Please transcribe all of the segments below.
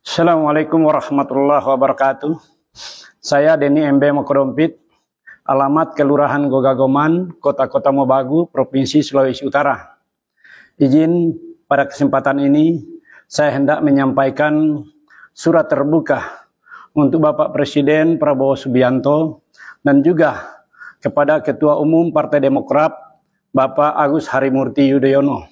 Assalamualaikum warahmatullahi wabarakatuh. Saya Denny MB Mokodompit, alamat Kelurahan Gogagoman, Kota Mobagu, Provinsi Sulawesi Utara. Izin pada kesempatan ini saya hendak menyampaikan surat terbuka untuk Bapak Presiden Prabowo Subianto dan juga kepada Ketua Umum Partai Demokrat Bapak Agus Harimurti Yudhoyono.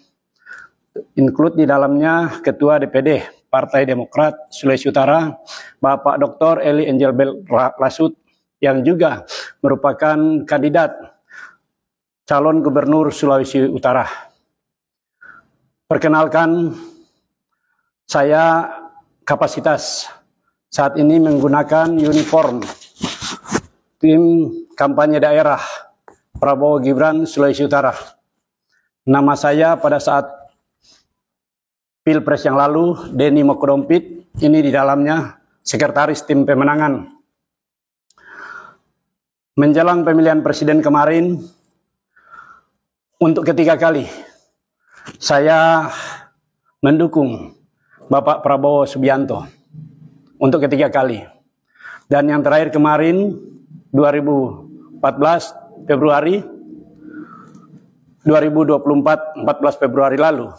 Include di dalamnya Ketua DPD Partai Demokrat Sulawesi Utara, Bapak Dr. Eli Engelbert Lasut, yang juga merupakan kandidat calon gubernur Sulawesi Utara. Perkenalkan, saya kapasitas saat ini menggunakan uniform tim kampanye daerah Prabowo Gibran Sulawesi Utara. Nama saya pada saat Pilpres yang lalu, Denny Mokodompit, ini di dalamnya sekretaris tim pemenangan. Menjelang pemilihan presiden kemarin, untuk ketiga kali, saya mendukung Bapak Prabowo Subianto. Untuk ketiga kali. Dan yang terakhir kemarin, 2014 Februari, 2024, 14 Februari lalu,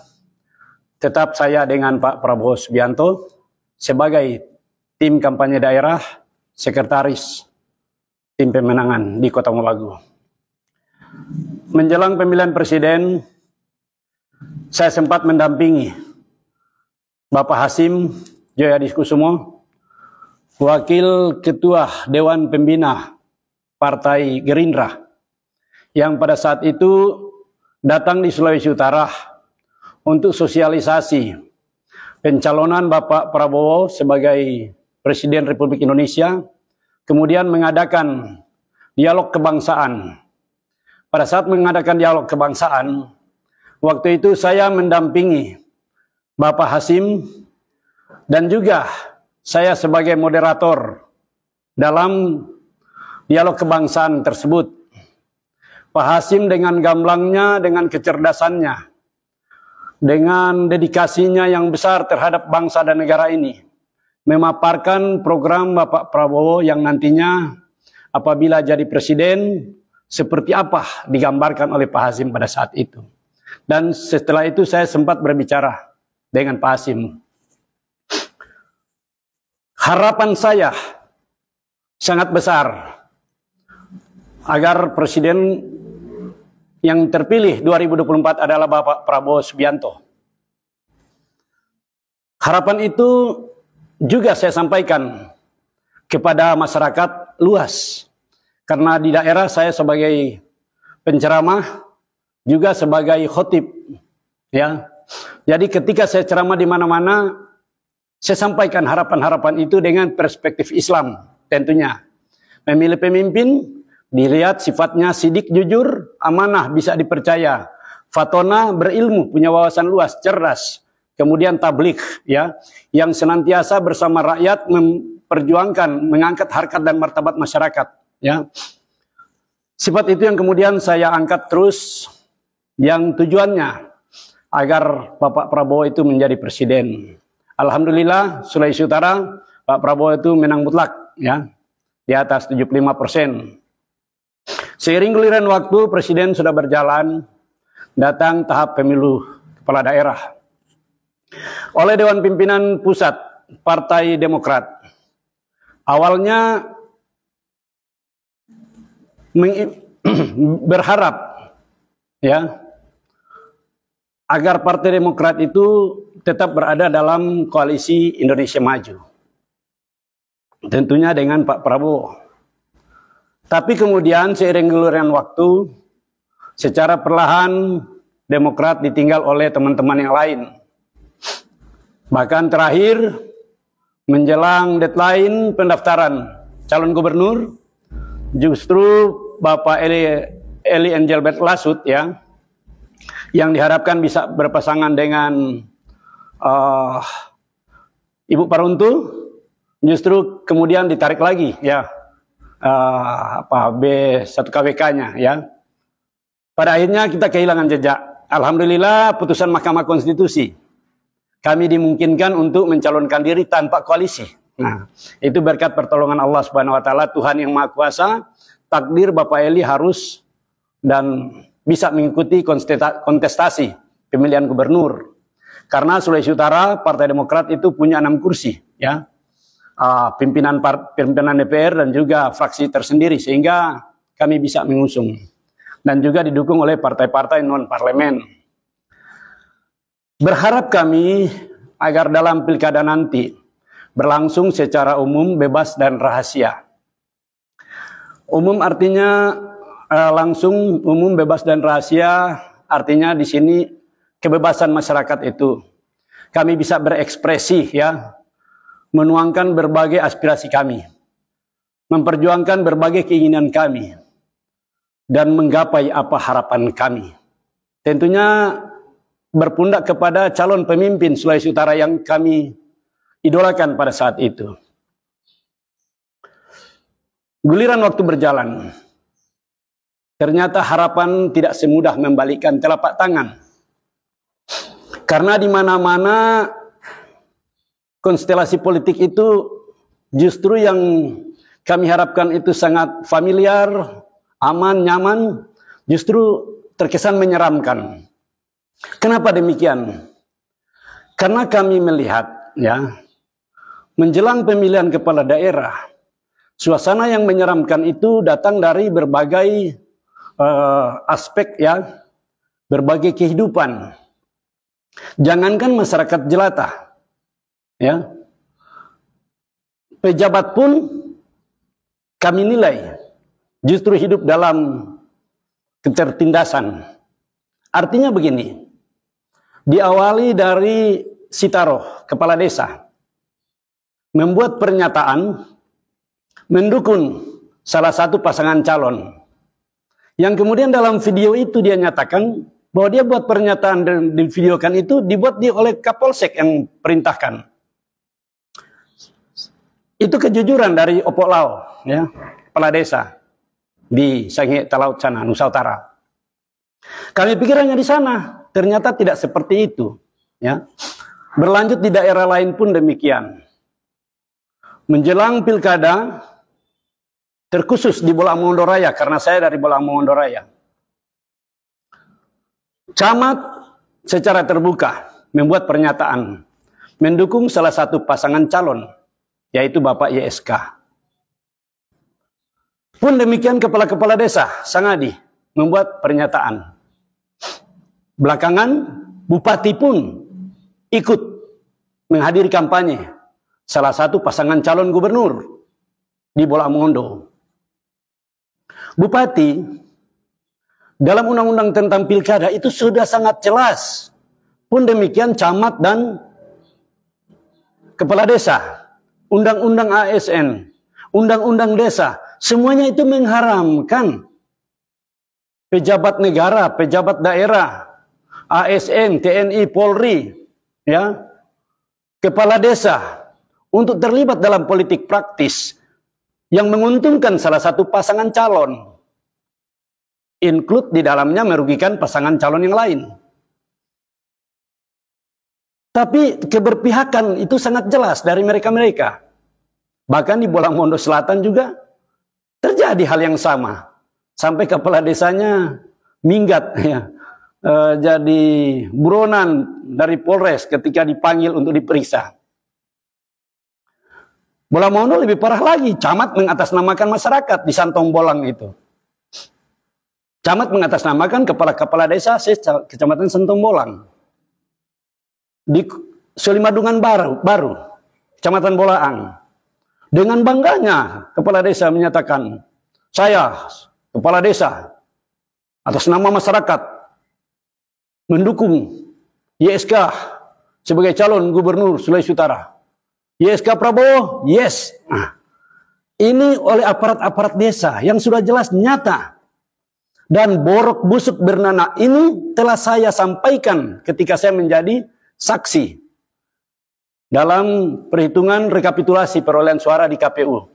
tetap saya dengan Pak Prabowo Subianto sebagai tim kampanye daerah, sekretaris tim pemenangan di Kota Mobagu. Menjelang pemilihan presiden, saya sempat mendampingi Bapak Hasim Joyadiskusumo, Wakil Ketua Dewan Pembina Partai Gerindra, yang pada saat itu datang di Sulawesi Utara untuk sosialisasi pencalonan Bapak Prabowo sebagai Presiden Republik Indonesia, kemudian mengadakan dialog kebangsaan. Pada saat mengadakan dialog kebangsaan, waktu itu saya mendampingi Bapak Hasim dan juga saya sebagai moderator dalam dialog kebangsaan tersebut. Pak Hasim dengan gamblangnya, dengan kecerdasannya, dengan dedikasinya yang besar terhadap bangsa dan negara ini, memaparkan program Bapak Prabowo yang nantinya apabila jadi presiden, seperti apa digambarkan oleh Pak Hasim pada saat itu. Dan setelah itu saya sempat berbicara dengan Pak Hasim. Harapan saya sangat besar agar presiden yang terpilih 2024 adalah Bapak Prabowo Subianto. Harapan itu juga saya sampaikan kepada masyarakat luas. Karena di daerah saya sebagai penceramah, juga sebagai khotib. Ya. Jadi ketika saya ceramah di mana-mana, saya sampaikan harapan-harapan itu dengan perspektif Islam tentunya. Memilih pemimpin dilihat sifatnya sidik, jujur, amanah, bisa dipercaya, fatona, berilmu, punya wawasan luas, cerdas, kemudian tabligh, ya, yang senantiasa bersama rakyat memperjuangkan, mengangkat harkat dan martabat masyarakat, ya. Sifat itu yang kemudian saya angkat terus, yang tujuannya agar Bapak Prabowo itu menjadi presiden. Alhamdulillah, Sulawesi Utara, Pak Prabowo itu menang mutlak, ya, di atas 75%. Seiring giliran waktu, presiden sudah berjalan, datang tahap pemilu kepala daerah. Oleh Dewan Pimpinan Pusat Partai Demokrat, awalnya berharap, ya, agar Partai Demokrat itu tetap berada dalam koalisi Indonesia Maju. Tentunya dengan Pak Prabowo. Tapi kemudian seiring giliran waktu, secara perlahan Demokrat ditinggal oleh teman-teman yang lain. Bahkan terakhir, menjelang deadline pendaftaran calon gubernur, justru Bapak Eli Engelbert Lasut, ya, yang diharapkan bisa berpasangan dengan Ibu Paruntu, justru kemudian ditarik lagi, ya. B1KWK-nya, ya. Pada akhirnya kita kehilangan jejak. Alhamdulillah putusan Mahkamah Konstitusi kami dimungkinkan untuk mencalonkan diri tanpa koalisi. Nah, itu berkat pertolongan Allah Subhanahu wa taala, Tuhan yang Maha Kuasa. Takdir Bapak Eli harus dan bisa mengikuti kontestasi pemilihan gubernur. Karena Sulawesi Utara Partai Demokrat itu punya 6 kursi, ya. Pimpinan DPR dan juga fraksi tersendiri, sehingga kami bisa mengusung dan juga didukung oleh partai-partai non-parlemen. Berharap kami agar dalam pilkada nanti berlangsung secara umum, bebas dan rahasia. Umum artinya langsung, umum, bebas dan rahasia artinya di sini kebebasan masyarakat itu. Kami bisa berekspresi, ya, menuangkan berbagai aspirasi kami, memperjuangkan berbagai keinginan kami, dan menggapai apa harapan kami. Tentunya berpundak kepada calon pemimpin Sulawesi Utara yang kami idolakan pada saat itu. Guliran waktu berjalan. Ternyata harapan tidak semudah membalikkan telapak tangan. Karena di mana-mana konstelasi politik itu justru yang kami harapkan itu sangat familiar, aman, nyaman, justru terkesan menyeramkan. Kenapa demikian? Karena kami melihat, ya, menjelang pemilihan kepala daerah, suasana yang menyeramkan itu datang dari berbagai aspek, ya, berbagai kehidupan. Jangankan masyarakat jelata, ya, pejabat pun kami nilai justru hidup dalam ketertindasan. Artinya begini, diawali dari Sitaroh, kepala desa, membuat pernyataan mendukung salah satu pasangan calon. Yang kemudian dalam video itu dia nyatakan bahwa dia buat pernyataan dan divideokan itu dibuat oleh Kapolsek yang perintahkan. Itu kejujuran dari Opok Lau, ya, kepala desa di Sangihe Talaut sana, Nusa Utara. Kami pikir hanya di sana, ternyata tidak seperti itu, ya. Berlanjut di daerah lain pun demikian. Menjelang pilkada, terkhusus di Bolang Mongondo Raya, karena saya dari Bolang Mongondo Raya, camat secara terbuka membuat pernyataan mendukung salah satu pasangan calon, yaitu Bapak YSK. Pun demikian kepala-kepala desa, Sangadi, membuat pernyataan. Belakangan, Bupati pun ikut menghadiri kampanye salah satu pasangan calon gubernur di Bolang Mongondo. Bupati dalam undang-undang tentang pilkada itu sudah sangat jelas. Pun demikian camat dan kepala desa, undang-undang ASN, undang-undang desa, semuanya itu mengharamkan pejabat negara, pejabat daerah, ASN, TNI, Polri, ya, kepala desa untuk terlibat dalam politik praktis yang menguntungkan salah satu pasangan calon, include di dalamnya merugikan pasangan calon yang lain. Tapi keberpihakan itu sangat jelas dari mereka-mereka. Bahkan di Bolang Mongondo Selatan juga terjadi hal yang sama. Sampai kepala desanya minggat, ya, jadi buronan dari Polres ketika dipanggil untuk diperiksa. Bolang Mongondo lebih parah lagi, camat mengatasnamakan masyarakat di Santong Bolang itu. Camat mengatasnamakan kepala-kepala desa Kecamatan Santong Bolang. Di Solimadungan baru, Kecamatan Bolaang. Dengan bangganya kepala desa menyatakan, saya kepala desa atas nama masyarakat mendukung YSK sebagai calon gubernur Sulawesi Utara. YSK Prabowo, yes. Nah, ini oleh aparat-aparat desa yang sudah jelas nyata. Dan borok busuk bernanah ini telah saya sampaikan ketika saya menjadi saksi dalam perhitungan rekapitulasi perolehan suara di KPU.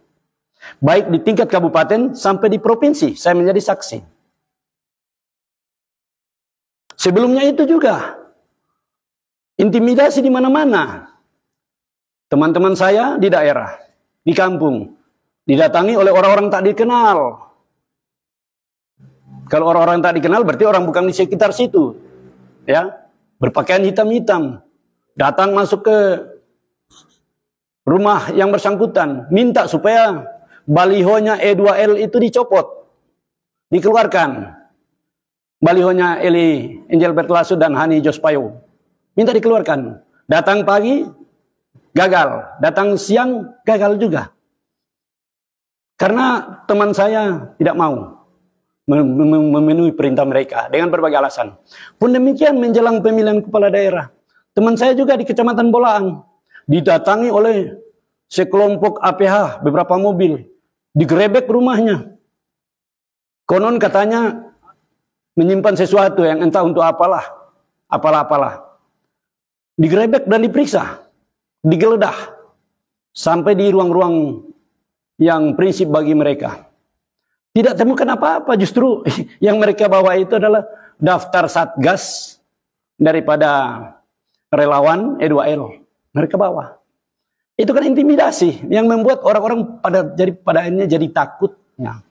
Baik di tingkat kabupaten sampai di provinsi, saya menjadi saksi. Sebelumnya itu juga, Intimidasi di mana-mana. Teman-teman saya di daerah, di kampung, didatangi oleh orang-orang tak dikenal. Kalau orang-orang tak dikenal berarti orang bukan di sekitar situ. Ya, berpakaian hitam-hitam. Datang masuk ke rumah yang bersangkutan, minta supaya balihonya E2L itu dicopot, dikeluarkan. Balihonya Eli Engelbert Lasu dan Hani Jospayo minta dikeluarkan. Datang pagi gagal, datang siang gagal juga. Karena teman saya tidak mau memenuhi perintah mereka dengan berbagai alasan. Pun demikian menjelang pemilihan kepala daerah, teman saya juga di Kecamatan Bolaang didatangi oleh sekelompok APH, beberapa mobil, digerebek rumahnya. Konon katanya menyimpan sesuatu yang entah untuk apalah. Digerebek dan diperiksa, digeledah, sampai di ruang-ruang yang prinsip bagi mereka. Tidak temukan apa-apa, justru yang mereka bawa itu adalah daftar satgas daripada relawan E2L. Mereka bawa. Itu kan intimidasi yang membuat orang-orang pada akhirnya jadi takut. Ya.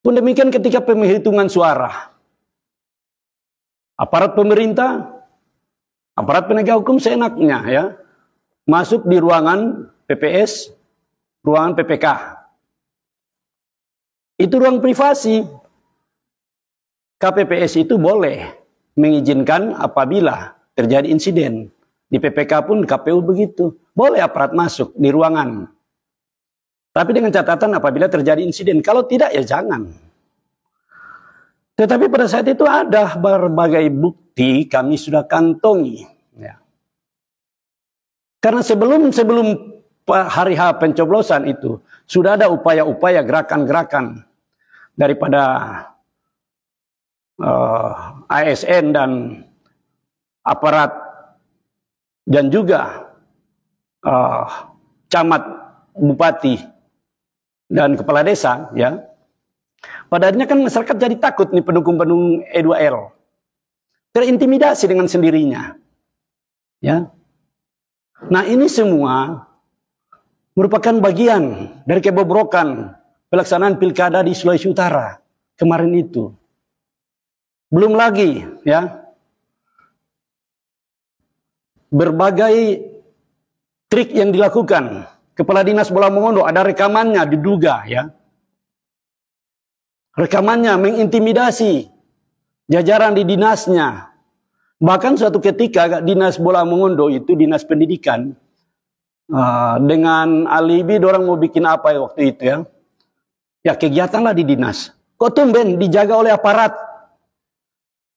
Pun demikian ketika penghitungan suara, aparat pemerintah, aparat penegak hukum seenaknya ya masuk di ruangan PPS, ruangan PPK. Itu ruang privasi. KPPS itu boleh mengizinkan apabila terjadi insiden. Di PPK pun KPU begitu. Boleh aparat masuk di ruangan. Tapi dengan catatan apabila terjadi insiden. Kalau tidak ya jangan. Tetapi pada saat itu ada berbagai bukti kami sudah kantongi. Ya. Karena sebelum hari H pencoblosan itu sudah ada upaya-upaya gerakan-gerakan daripada ASN dan aparat dan juga camat, bupati dan kepala desa, ya. Pada akhirnya kan masyarakat jadi takut nih pendukung-pendukung E2L. Terintimidasi dengan sendirinya. Ya. Nah, ini semua merupakan bagian dari kebobrokan pelaksanaan pilkada di Sulawesi Utara kemarin itu. Belum lagi, ya, berbagai trik yang dilakukan. Kepala Dinas Bola Mongondo ada rekamannya diduga, ya. Rekamannya mengintimidasi jajaran di dinasnya. Bahkan suatu ketika Dinas Bola Mongondo itu Dinas Pendidikan dengan alibi orang mau bikin apa ya waktu itu, ya. Ya kegiatan lah di dinas. Kok tumben dijaga oleh aparat?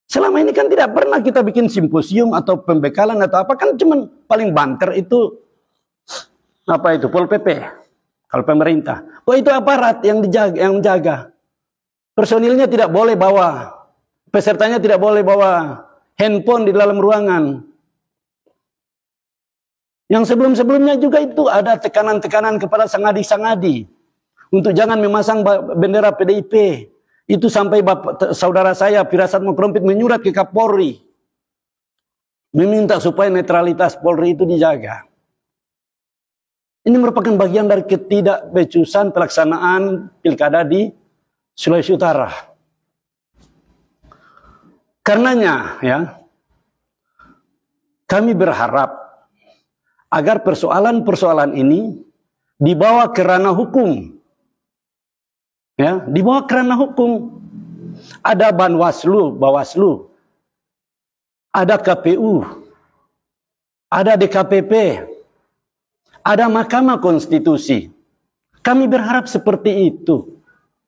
Selama ini kan tidak pernah kita bikin simposium atau pembekalan atau apa, kan cuman paling banter itu apa itu Pol PP kalau pemerintah. Oh itu aparat yang dijaga, yang menjaga. Personilnya tidak boleh bawa, pesertanya tidak boleh bawa handphone di dalam ruangan. Yang sebelum-sebelumnya juga itu ada tekanan-tekanan kepada sangadi-sangadi untuk jangan memasang bendera PDIP. Itu sampai saudara saya Firasat Mokrompit menyurat ke Kapolri meminta supaya netralitas Polri itu dijaga. Ini merupakan bagian dari ketidakbecusan pelaksanaan pilkada di Sulawesi Utara. Karenanya, ya, kami berharap agar persoalan-persoalan ini dibawa ke ranah hukum. Ya, dibawa ke ranah hukum. Ada Banwaslu, Bawaslu, ada KPU, ada DKPP, ada Mahkamah Konstitusi. Kami berharap seperti itu,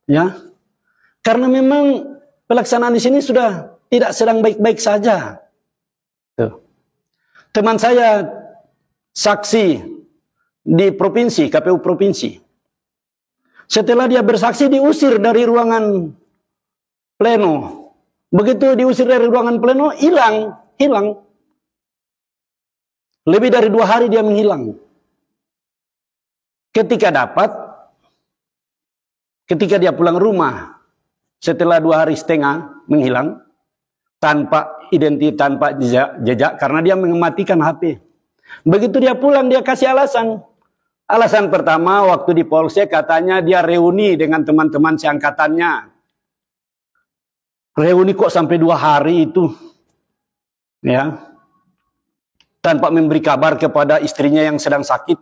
ya. Karena memang pelaksanaan di sini sudah tidak sedang baik-baik saja. Tuh. Teman saya saksi di provinsi, KPU provinsi. Setelah dia bersaksi diusir dari ruangan pleno. Begitu diusir dari ruangan pleno, hilang. Lebih dari 2 hari dia menghilang. Ketika dia pulang rumah, setelah 2,5 hari menghilang, tanpa identitas, tanpa jejak karena dia mematikan HP. Begitu dia pulang, dia kasih alasan. Alasan pertama, waktu di Polsek katanya dia reuni dengan teman-teman seangkatannya. Reuni kok sampai 2 hari itu, ya, tanpa memberi kabar kepada istrinya yang sedang sakit.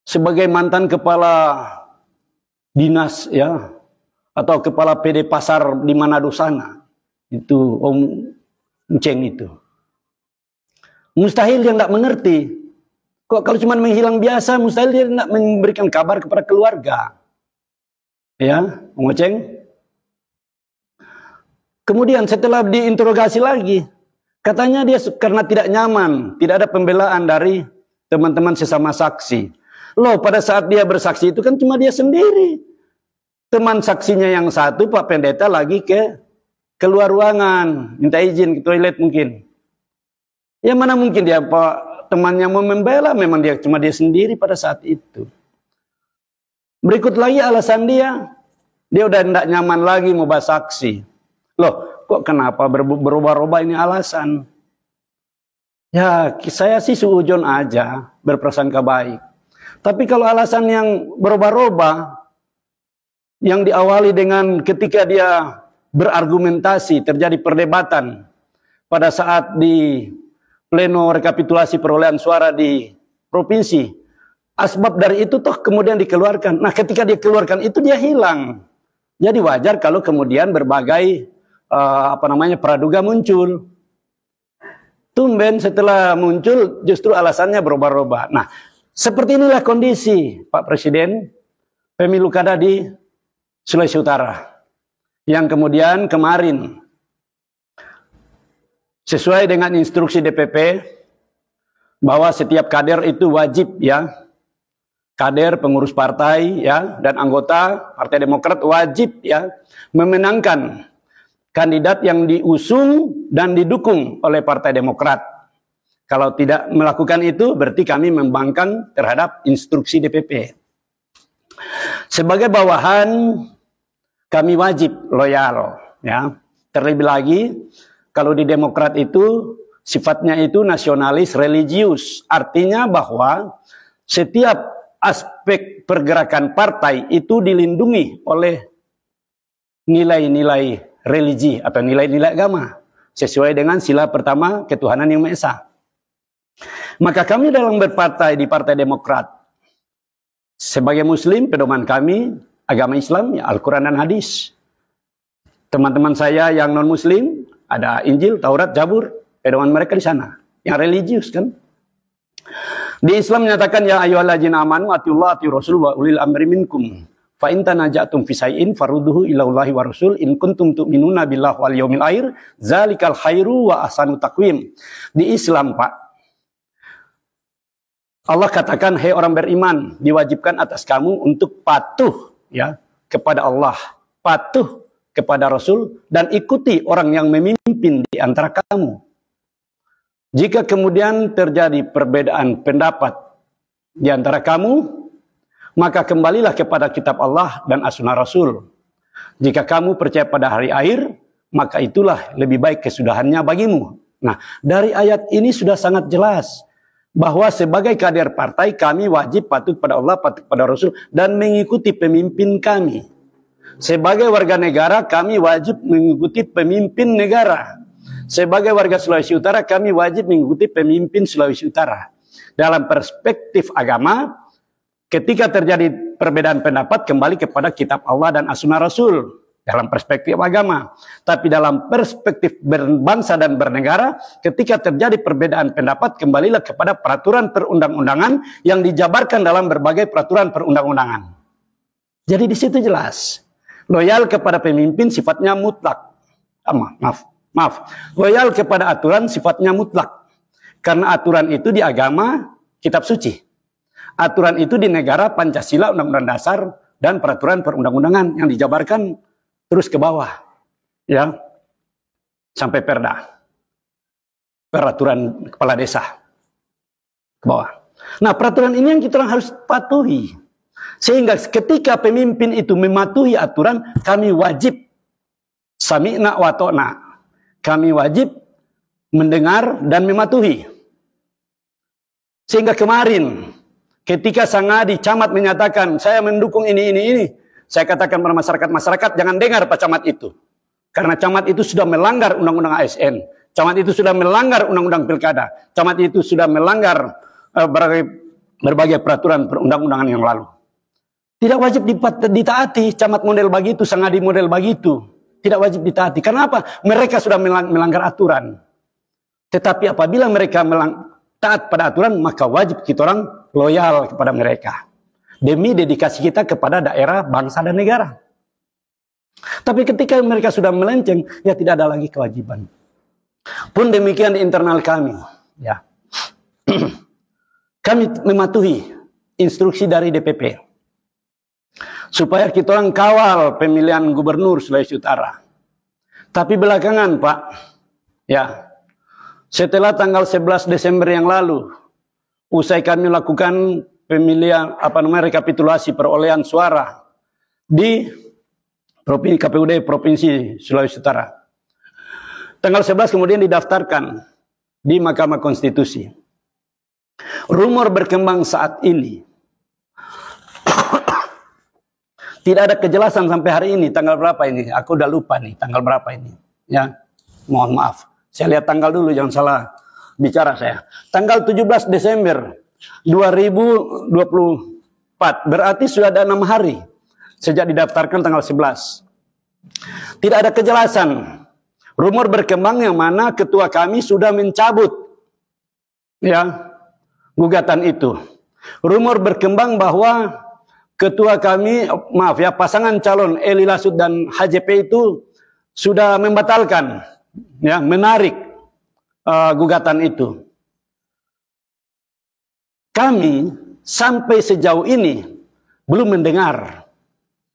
Sebagai mantan kepala dinas, ya, atau kepala PD pasar di Manado sana, itu Om Ceng itu. Mustahil dia tidak mengerti. Kok kalau cuma menghilang biasa, mustahil dia tidak memberikan kabar kepada keluarga. Ya, Om Ceng. Kemudian setelah diinterogasi lagi, katanya dia karena tidak nyaman, tidak ada pembelaan dari teman-teman sesama saksi. Loh, pada saat dia bersaksi itu kan cuma dia sendiri. Teman saksinya yang satu, Pak Pendeta, lagi keluar ruangan, minta izin ke toilet mungkin. Ya mana mungkin dia Pak temannya mau membela, memang dia cuma dia sendiri pada saat itu. Berikut lagi alasan dia udah tidak nyaman lagi mau bersaksi. Loh, kok kenapa berubah-ubah ini alasan? Ya, saya sih suujon aja, berprasangka baik. Tapi kalau alasan yang berubah-ubah, yang diawali dengan ketika dia berargumentasi, terjadi perdebatan pada saat di pleno rekapitulasi perolehan suara di provinsi, asbab dari itu toh kemudian dikeluarkan. Nah, ketika dia keluarkan itu dia hilang. Jadi wajar kalau kemudian berbagai praduga muncul. Tumben setelah muncul justru alasannya berubah-ubah. Nah, seperti inilah kondisi Pak Presiden pemilu kada di Sulawesi Utara. Yang kemudian kemarin sesuai dengan instruksi DPP bahwa setiap kader itu wajib, ya, kader, pengurus partai, ya, dan anggota Partai Demokrat wajib, ya, memenangkan kandidat yang diusung dan didukung oleh Partai Demokrat. Kalau tidak melakukan itu, berarti kami membangkang terhadap instruksi DPP. Sebagai bawahan, kami wajib loyal, ya. Terlebih lagi, kalau di Demokrat itu sifatnya itu nasionalis religius. Artinya bahwa setiap aspek pergerakan partai itu dilindungi oleh nilai-nilai religi atau nilai-nilai agama. Sesuai dengan sila pertama ketuhanan yang Maha Esa. Maka kami dalam berpartai di Partai Demokrat, sebagai muslim, pedoman kami agama Islam, ya, Al-Quran dan Hadis. Teman-teman saya yang non-muslim, ada Injil, Taurat, Zabur, pedoman mereka di sana. Yang religius kan. Di Islam menyatakan, ya ayyuhalladzina amanu atiullaha atiur rasul wa ulil amri minkum. Fa in tanaja'tum fi syai'in farudduhu ila Allahi wa rasul in kuntum tu'minuna billahi wal yaumil akhir zalikal khairu wa ahsanu taqwim. Di Islam, Pak, Allah katakan, hei orang beriman, diwajibkan atas kamu untuk patuh, ya, kepada Allah, patuh kepada Rasul, dan ikuti orang yang memimpin di antara kamu. Jika kemudian terjadi perbedaan pendapat di antara kamu, maka kembalilah kepada kitab Allah dan as-sunnah Rasul. Jika kamu percaya pada hari akhir, maka itulah lebih baik kesudahannya bagimu. Nah, dari ayat ini sudah sangat jelas bahwa sebagai kader partai kami wajib patuh pada Allah, patuh pada Rasul, dan mengikuti pemimpin kami. Sebagai warga negara kami wajib mengikuti pemimpin negara. Sebagai warga Sulawesi Utara kami wajib mengikuti pemimpin Sulawesi Utara. Dalam perspektif agama, ketika terjadi perbedaan pendapat kembali kepada kitab Allah dan as-sunnah Rasul. Dalam perspektif agama. Tapi dalam perspektif berbangsa dan bernegara, ketika terjadi perbedaan pendapat, kembalilah kepada peraturan perundang-undangan yang dijabarkan dalam berbagai peraturan perundang-undangan. Jadi di situ jelas. Loyal kepada pemimpin sifatnya mutlak. Maaf. Loyal kepada aturan sifatnya mutlak. Karena aturan itu di agama, kitab suci. Aturan itu di negara, Pancasila, Undang-Undang Dasar, dan peraturan perundang-undangan yang dijabarkan terus ke bawah, ya, sampai perda, peraturan kepala desa, ke bawah. Nah, peraturan ini yang kita harus patuhi, sehingga ketika pemimpin itu mematuhi aturan, kami wajib sami'na wa ta'na. kami wajib mendengar dan mematuhi. Sehingga kemarin ketika Sang Adi Camat menyatakan saya mendukung ini, saya katakan pada masyarakat jangan dengar Pak Camat itu. Karena Camat itu sudah melanggar undang-undang ASN. Camat itu sudah melanggar undang-undang pilkada. Camat itu sudah melanggar berbagai peraturan perundang-undangan yang lalu. Tidak wajib ditaati Camat model begitu, Sang Adi model begitu. Tidak wajib ditaati. Kenapa? Mereka sudah melanggar aturan. Tetapi apabila mereka taat pada aturan, maka wajib kita orang loyal kepada mereka. Demi dedikasi kita kepada daerah, bangsa, dan negara. Tapi ketika mereka sudah melenceng, ya tidak ada lagi kewajiban. Pun demikian di internal kami. Ya. Kami mematuhi instruksi dari DPP. Supaya kita orang kawal pemilihan gubernur Sulawesi Utara. Tapi belakangan Pak, ya, setelah tanggal 11 Desember yang lalu, usai kami lakukan pemilihan, rekapitulasi perolehan suara di KPUD Provinsi Sulawesi Utara. Tanggal 11 kemudian didaftarkan di Mahkamah Konstitusi. Rumor berkembang saat ini. Tidak ada kejelasan sampai hari ini, tanggal berapa ini? Aku udah lupa nih, tanggal berapa ini. Ya, mohon maaf. Saya lihat tanggal dulu, jangan salah bicara saya. Tanggal 17 Desember 2024, berarti sudah ada 6 hari. Sejak didaftarkan tanggal 11. Tidak ada kejelasan. Rumor berkembang yang mana ketua kami sudah mencabut ya gugatan itu. Rumor berkembang bahwa ketua kami, pasangan calon Eli Lasut dan HJP itu sudah membatalkan, ya, menarik gugatan itu. Kami sampai sejauh ini belum mendengar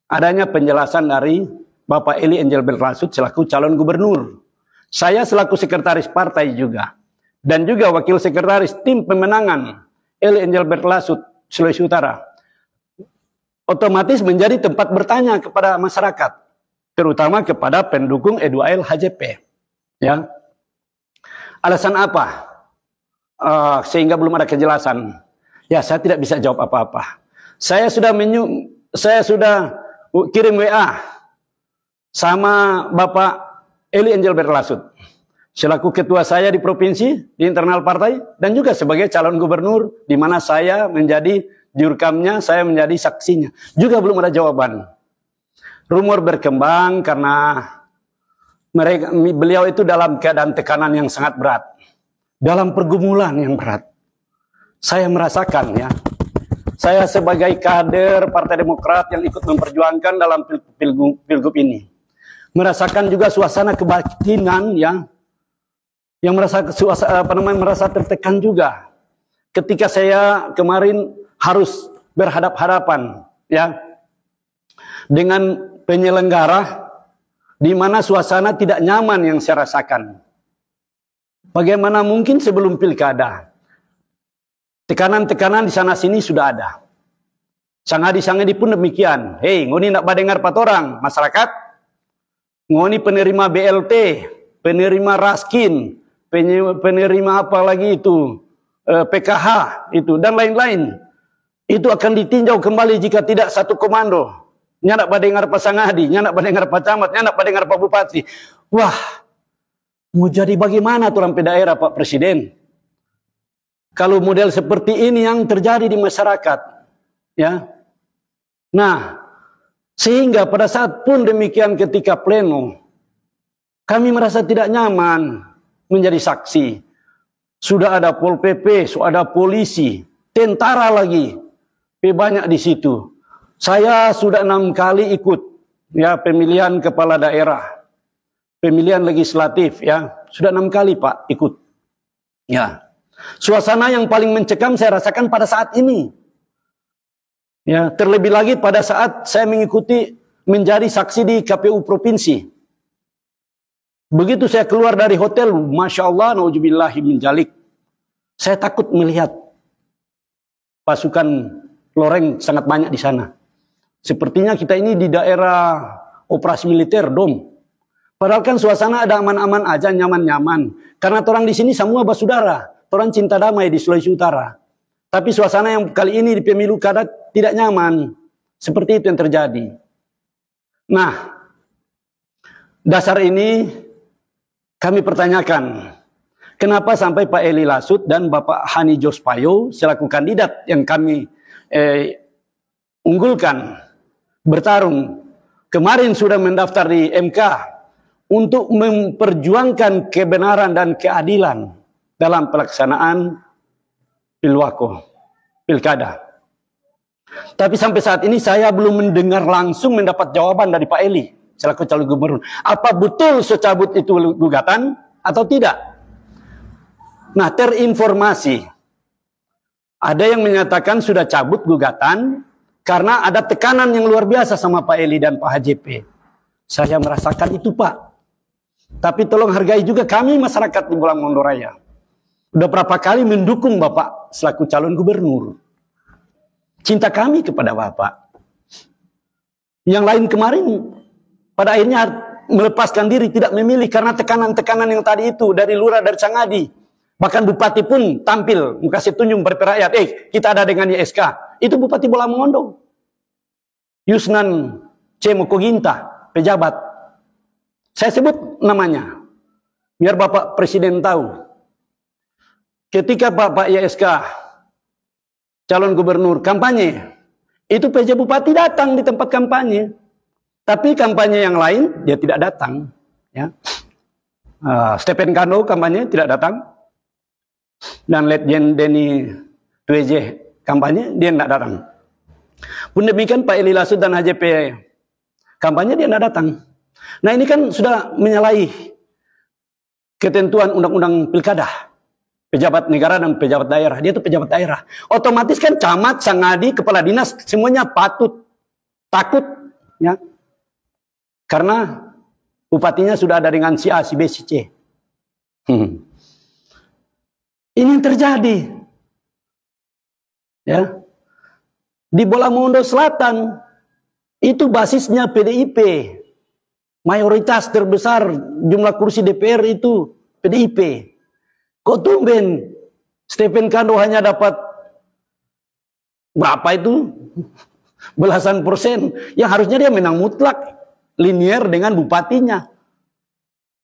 adanya penjelasan dari Bapak Eli Engelbert Lasut selaku calon gubernur. Saya selaku sekretaris partai juga. Dan juga wakil sekretaris tim pemenangan Eli Engelbert Lasut Sulawesi Utara. Otomatis menjadi tempat bertanya kepada masyarakat. Terutama kepada pendukung E2L HJP. Ya. Alasan apa? Sehingga belum ada kejelasan. Ya, saya tidak bisa jawab apa-apa. Saya sudah kirim WA sama Bapak Eli Engelbert Lasut selaku ketua saya di provinsi, di internal partai, dan juga sebagai calon gubernur, di mana saya menjadi jurkamnya, saya menjadi saksinya. Juga belum ada jawaban. Rumor berkembang karena beliau itu dalam keadaan tekanan yang sangat berat, dalam pergumulan yang berat. Saya merasakan, ya, saya sebagai kader Partai Demokrat yang ikut memperjuangkan dalam pilgub ini, merasakan juga suasana kebatinan yang merasa tertekan juga. Ketika saya kemarin harus berhadap-hadapan, ya, dengan penyelenggara di mana suasana tidak nyaman yang saya rasakan. Bagaimana mungkin sebelum pilkada? Tekanan-tekanan di sana sini sudah ada. Sangadi pun demikian. Hei, ngoni nak badengar patorang masyarakat? Ngoni penerima BLT, penerima Raskin, penerima apa lagi itu, PKH itu dan lain-lain. Itu akan ditinjau kembali jika tidak satu komando. Nyanak badengar Pak Sangadi, nyanak badengar Pak Camat, nyanak badengar Pak Bupati. Wah, mau jadi bagaimana tuh sampai daerah Pak Presiden? Kalau model seperti ini yang terjadi di masyarakat, ya. Nah, sehingga pada saat pun demikian ketika pleno, kami merasa tidak nyaman menjadi saksi. Sudah ada Pol PP, sudah ada polisi, tentara lagi, banyak di situ. Saya sudah 6 kali ikut, ya, pemilihan kepala daerah, pemilihan legislatif, ya, sudah 6 kali Pak ikut. Ya. Suasana yang paling mencekam saya rasakan pada saat ini. Ya, terlebih lagi pada saat saya mengikuti menjadi saksi di KPU provinsi. Begitu saya keluar dari hotel, Masya Allah, na'udzubillahi min dzalik, saya takut melihat pasukan loreng sangat banyak di sana. Sepertinya kita ini di daerah operasi militer, DOM. Padahal kan suasana ada aman-aman aja, nyaman-nyaman. Karena orang di sini semua bersaudara. Orang cinta damai di Sulawesi Utara. Tapi suasana yang kali ini di pemilu kada tidak nyaman. Seperti itu yang terjadi. Nah, dasar ini kami pertanyakan. Kenapa sampai Pak Eli Lasut dan Bapak Hani Jospayo selaku kandidat yang kami unggulkan bertarung. Kemarin sudah mendaftar di MK untuk memperjuangkan kebenaran dan keadilan dalam pelaksanaan pilkada. Tapi sampai saat ini saya belum mendengar langsung mendapat jawaban dari Pak Eli selaku calon gubernur. Apa betul secabut itu gugatan atau tidak? Nah, terinformasi ada yang menyatakan sudah cabut gugatan karena ada tekanan yang luar biasa sama Pak Eli dan Pak HJP. Saya merasakan itu, Pak. Tapi tolong hargai juga kami masyarakat di Bolang Mondow Raya. Udah berapa kali mendukung Bapak selaku calon gubernur. Cinta kami kepada Bapak. Yang lain kemarin pada akhirnya melepaskan diri, tidak memilih karena tekanan-tekanan yang tadi itu dari lurah, dari Sangadi. Bahkan bupati pun tampil, kasih tunjuk berperakyat, kita ada dengan YSK. Itu Bupati Bolang Mondow. Yusnan C. Mokoginta, pejabat. Saya sebut namanya, biar Bapak Presiden tahu. Ketika Bapak YSK calon gubernur kampanye, itu PJ Bupati datang di tempat kampanye. Tapi kampanye yang lain dia tidak datang. Ya. Stephen Kando kampanye tidak datang. Dan Letjen Denny WJ kampanye dia tidak datang. Pun demikian Pak Eli Lasut dan HJP kampanye dia tidak datang. Nah ini kan sudah menyalahi ketentuan undang-undang pilkada. Pejabat negara dan pejabat daerah. Dia itu pejabat daerah. Otomatis kan camat, sangadi, kepala dinas semuanya takut. Ya. Karena bupatinya sudah ada dengan si A, si B, si C. Ini yang terjadi. Ya. Di Bolang Mondow Selatan itu basisnya PDIP. Mayoritas terbesar jumlah kursi DPR itu PDIP. Kok tumben Stephen Kando hanya dapat berapa itu? Belasan persen. Yang harusnya dia menang mutlak. Linier dengan bupatinya.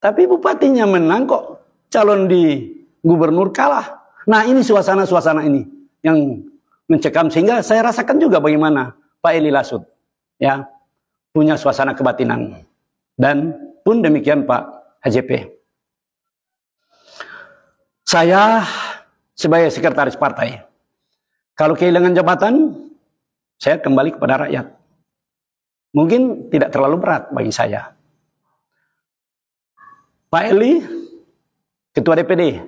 Tapi bupatinya menang kok. Calon di gubernur kalah. Nah ini suasana-suasana ini yang mencekam. Sehingga saya rasakan juga bagaimana Pak Eli Lasut. Ya, punya suasana kebatinan. Dan pun demikian Pak HJP. Saya sebagai sekretaris partai, kalau kehilangan jabatan, saya kembali kepada rakyat. Mungkin tidak terlalu berat bagi saya. Pak Eli, Ketua DPD,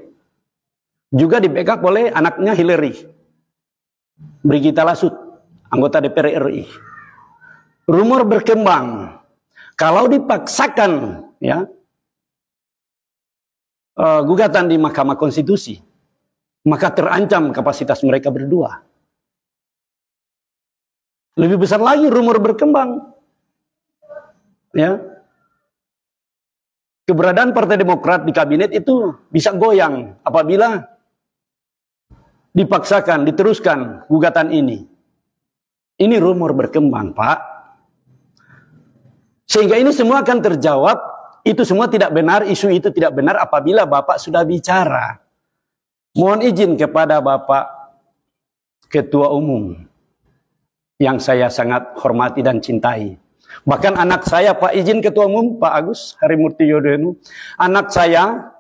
juga di-backup oleh anaknya Hillary, Brigita Lasut, anggota DPR RI. Rumor berkembang, kalau dipaksakan, ya, gugatan di Mahkamah Konstitusi, maka terancam kapasitas mereka berdua. Lebih besar lagi rumor berkembang, ya, keberadaan Partai Demokrat di kabinet itu bisa goyang apabila dipaksakan, diteruskan gugatan ini. Ini rumor berkembang, Pak. Sehingga ini semua akan terjawab. Itu semua tidak benar, isu itu tidak benar apabila Bapak sudah bicara. Mohon izin kepada Bapak Ketua Umum yang saya sangat hormati dan cintai. Bahkan anak saya, Pak izin Ketua Umum, Pak Agus Harimurti Yudhoyono, anak saya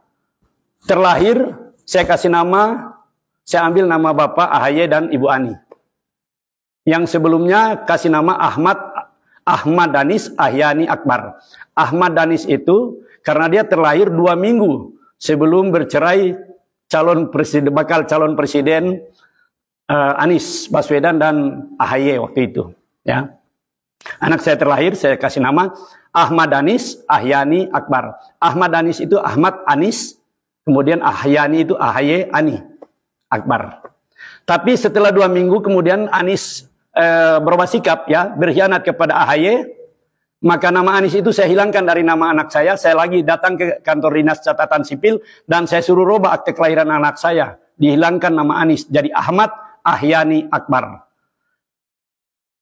terlahir, saya kasih nama, saya ambil nama Bapak AHY dan Ibu Ani. Yang sebelumnya kasih nama Ahmad Danis Ahyani Akbar. Ahmad Danis itu karena dia terlahir 2 minggu sebelum bercerai bakal calon presiden Anies Baswedan dan AHY waktu itu. Ya. Anak saya terlahir, saya kasih nama Ahmad Danis Ahyani Akbar. Ahmad Danis itu Ahmad Anis, kemudian Ahyani itu AHY Ani Akbar. Tapi setelah 2 minggu kemudian Anies berubah sikap, ya, berkhianat kepada AHY, Maka nama Anies itu saya hilangkan dari nama anak saya lagi datang ke kantor dinas catatan sipil, dan saya suruh robah akte kelahiran anak saya. Dihilangkan nama Anies, jadi Ahmad Ahyani Akbar.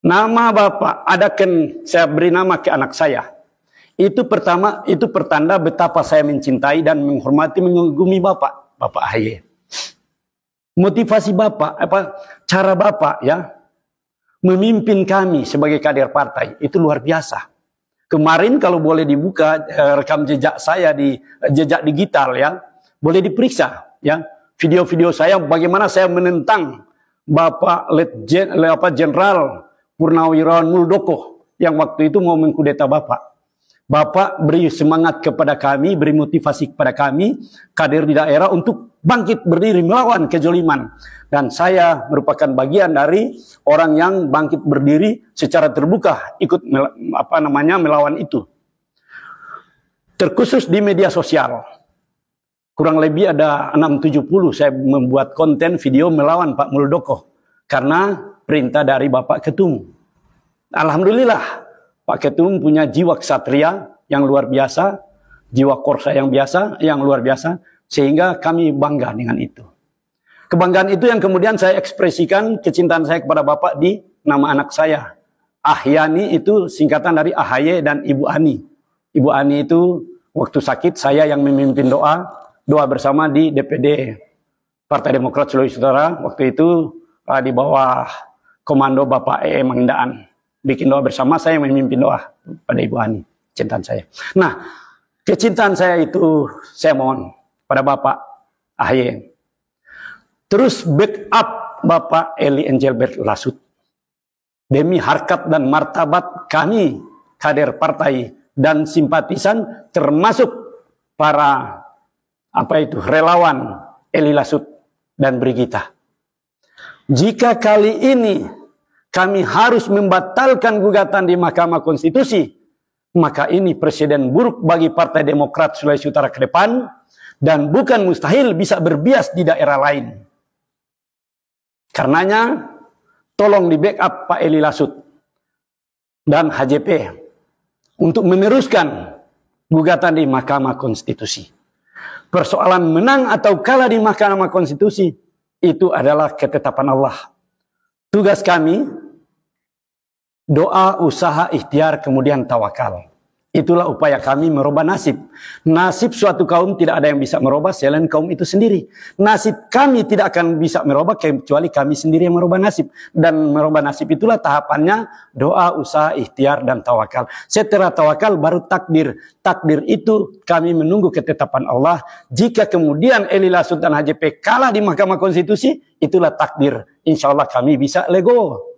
Nama Bapak, adakan saya beri nama ke anak saya. Itu pertama, itu pertanda betapa saya mencintai dan menghormati, mengagumi Bapak, Bapak AHY. Motivasi Bapak, cara Bapak ya, memimpin kami sebagai kader partai, itu luar biasa. Kemarin kalau boleh dibuka rekam jejak saya di jejak digital ya, boleh diperiksa ya, video-video saya bagaimana saya menentang Bapak Jenderal Purnawirawan Muldoko yang waktu itu mau mengkudeta Bapak. Bapak beri semangat kepada kami, beri motivasi kepada kami, kader di daerah untuk bangkit berdiri melawan kezaliman. Dan saya merupakan bagian dari orang yang bangkit berdiri secara terbuka, ikut melawan itu. Terkhusus di media sosial. Kurang lebih ada 670 saya membuat konten video melawan Pak Muldoko. Karena perintah dari Bapak Ketum. Alhamdulillah, Pak Ketum punya jiwa ksatria yang luar biasa, jiwa korsa yang luar biasa, sehingga kami bangga dengan itu. Kebanggaan itu yang kemudian saya ekspresikan kecintaan saya kepada Bapak di nama anak saya. Ahyani itu singkatan dari AHY dan Ibu Ani. Ibu Ani itu waktu sakit saya yang memimpin doa bersama di DPD Partai Demokrat Sulawesi Utara. Waktu itu di bawah komando Bapak Mangindaan. Bikin doa bersama, saya memimpin doa pada Ibu Ani. Kecintaan saya. Nah, kecintaan saya itu saya mohon pada Bapak AHY. Terus backup Bapak Eli Engelbert Lasut. Demi harkat dan martabat kami, kader partai dan simpatisan, termasuk para relawan Eli Lasut dan Brigita. Jika kali ini kami harus membatalkan gugatan di Mahkamah Konstitusi, maka ini presiden buruk bagi Partai Demokrat Sulawesi Utara ke depan, dan bukan mustahil bisa berbias di daerah lain. Karenanya, tolong di backup Pak Eli Lasut dan HJP untuk meneruskan gugatan di Mahkamah Konstitusi. Persoalan menang atau kalah di Mahkamah Konstitusi itu adalah ketetapan Allah. Tugas kami, doa, usaha, ikhtiar, kemudian tawakal. Itulah upaya kami merubah nasib. Nasib suatu kaum tidak ada yang bisa merubah selain kaum itu sendiri. Nasib kami tidak akan bisa merubah kecuali kami sendiri yang merubah nasib. Dan merubah nasib itulah tahapannya doa, usaha, ikhtiar, dan tawakal. Setelah tawakal baru takdir. Takdir itu kami menunggu ketetapan Allah. Jika kemudian Eli Lasut dan HJP kalah di Mahkamah Konstitusi, itulah takdir. Insya Allah kami bisa legowo.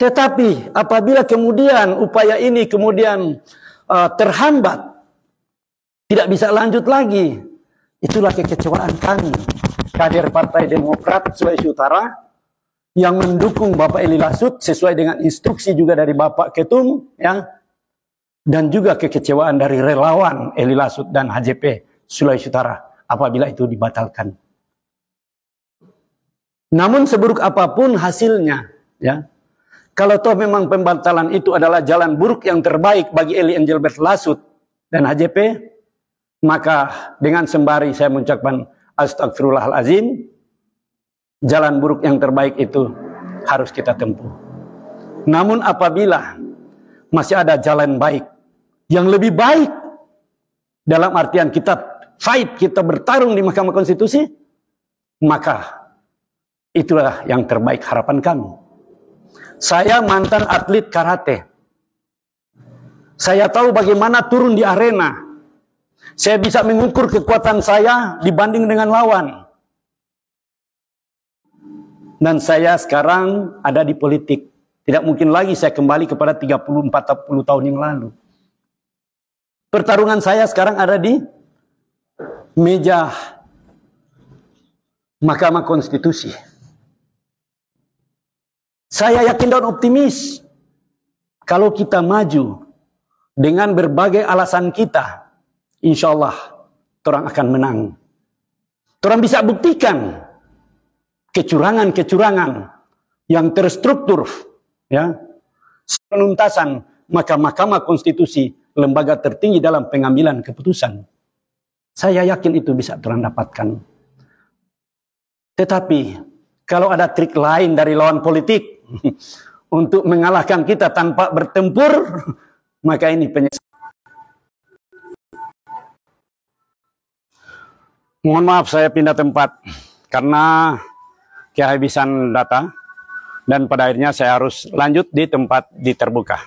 Tetapi apabila kemudian upaya ini kemudian terhambat, tidak bisa lanjut lagi, itulah kekecewaan kami, kader Partai Demokrat Sulawesi Utara, yang mendukung Bapak Eli Lasut sesuai dengan instruksi juga dari Bapak Ketum, ya, dan juga kekecewaan dari relawan Eli Lasut dan HJP Sulawesi Utara apabila itu dibatalkan. Namun seburuk apapun hasilnya, ya, kalau toh memang pembatalan itu adalah jalan buruk yang terbaik bagi Eli Engelbert Lasut dan HJP, maka dengan sembari saya mengucapkan astagfirullahalazim, jalan buruk yang terbaik itu harus kita tempuh. Namun apabila masih ada jalan baik, yang lebih baik, dalam artian kita fight, kita bertarung di Mahkamah Konstitusi, maka itulah yang terbaik harapan kami. Saya mantan atlet karate. Saya tahu bagaimana turun di arena. Saya bisa mengukur kekuatan saya dibanding dengan lawan. Dan saya sekarang ada di politik. Tidak mungkin lagi saya kembali kepada 30-40 tahun yang lalu. Pertarungan saya sekarang ada di meja Mahkamah Konstitusi. Saya yakin dan optimis kalau kita maju dengan berbagai alasan kita, insya Allah orang akan menang. Orang bisa buktikan kecurangan-kecurangan yang terstruktur, ya, penuntasan maka Mahkamah Konstitusi lembaga tertinggi dalam pengambilan keputusan. Saya yakin itu bisa Tuhan dapatkan. Tetapi kalau ada trik lain dari lawan politik untuk mengalahkan kita tanpa bertempur, maka ini penyesalan. Mohon maaf saya pindah tempat karena kehabisan data dan pada akhirnya saya harus lanjut di tempat di terbuka.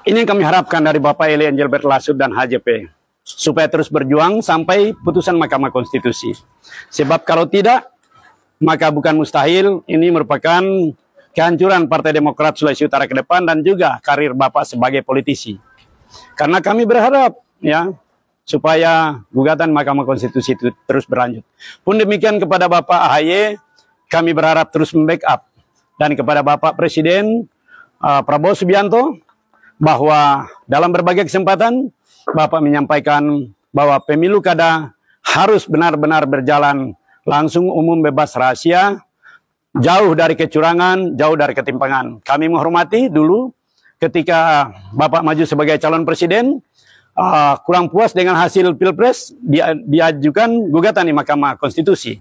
Ini yang kami harapkan dari Bapak Eli Engelbert Lasut dan HJP, supaya terus berjuang sampai putusan Mahkamah Konstitusi. Sebab kalau tidak, maka bukan mustahil ini merupakan kehancuran Partai Demokrat Sulawesi Utara ke depan dan juga karir Bapak sebagai politisi. Karena kami berharap ya supaya gugatan Mahkamah Konstitusi itu terus berlanjut. Pun demikian kepada Bapak AHY, kami berharap terus membackup. Dan kepada Bapak Presiden Prabowo Subianto, bahwa dalam berbagai kesempatan, Bapak menyampaikan bahwa pemilu kada harus benar-benar berjalan langsung, umum, bebas, rahasia, jauh dari kecurangan, jauh dari ketimpangan. Kami menghormati dulu ketika Bapak maju sebagai calon presiden, kurang puas dengan hasil Pilpres, diajukan gugatan di Mahkamah Konstitusi.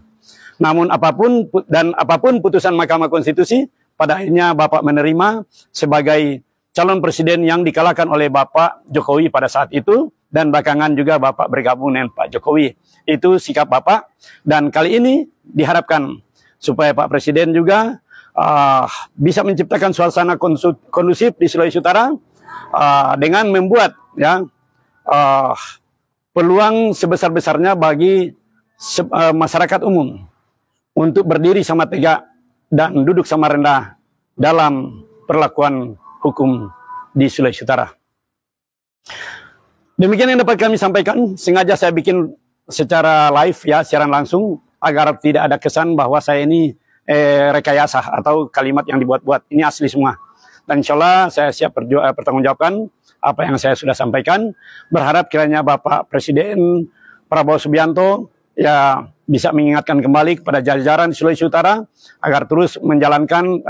Namun apapun putusan Mahkamah Konstitusi, pada akhirnya Bapak menerima sebagai calon presiden yang dikalahkan oleh Bapak Jokowi pada saat itu, dan belakangan juga Bapak bergabung dengan Pak Jokowi. Itu sikap Bapak, dan kali ini diharapkan supaya Pak Presiden juga bisa menciptakan suasana kondusif di Sulawesi Utara dengan membuat ya peluang sebesar-besarnya bagi masyarakat umum untuk berdiri sama tegak dan duduk sama rendah dalam perlakuan hukum di Sulawesi Utara. Demikian yang dapat kami sampaikan. Sengaja saya bikin secara live ya, siaran langsung, agar tidak ada kesan bahwa saya ini rekayasa atau kalimat yang dibuat-buat. Ini asli semua. Dan insya Allah saya siap bertanggungjawabkan apa yang saya sudah sampaikan. Berharap kiranya Bapak Presiden Prabowo Subianto ya bisa mengingatkan kembali kepada jajaran Sulawesi Utara agar terus menjalankan,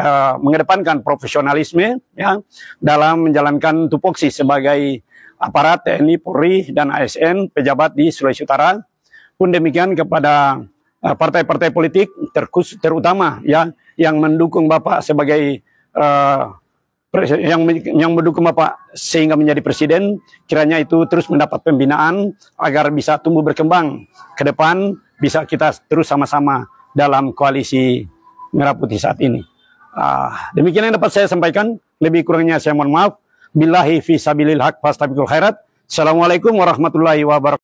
mengedepankan profesionalisme ya dalam menjalankan tupoksi sebagai aparat TNI, Polri, dan ASN pejabat di Sulawesi Utara. Pun demikian kepada partai-partai politik terutama ya yang mendukung Bapak sebagai yang mendukung Bapak sehingga menjadi presiden, kiranya itu terus mendapat pembinaan agar bisa tumbuh berkembang ke depan, bisa kita terus sama-sama dalam koalisi Merah Putih saat ini. Demikian yang dapat saya sampaikan, lebih kurangnya saya mohon maaf. Billahi fi sabilil haq fastabiqul khairat. Assalamualaikum warahmatullahi wabarakatuh.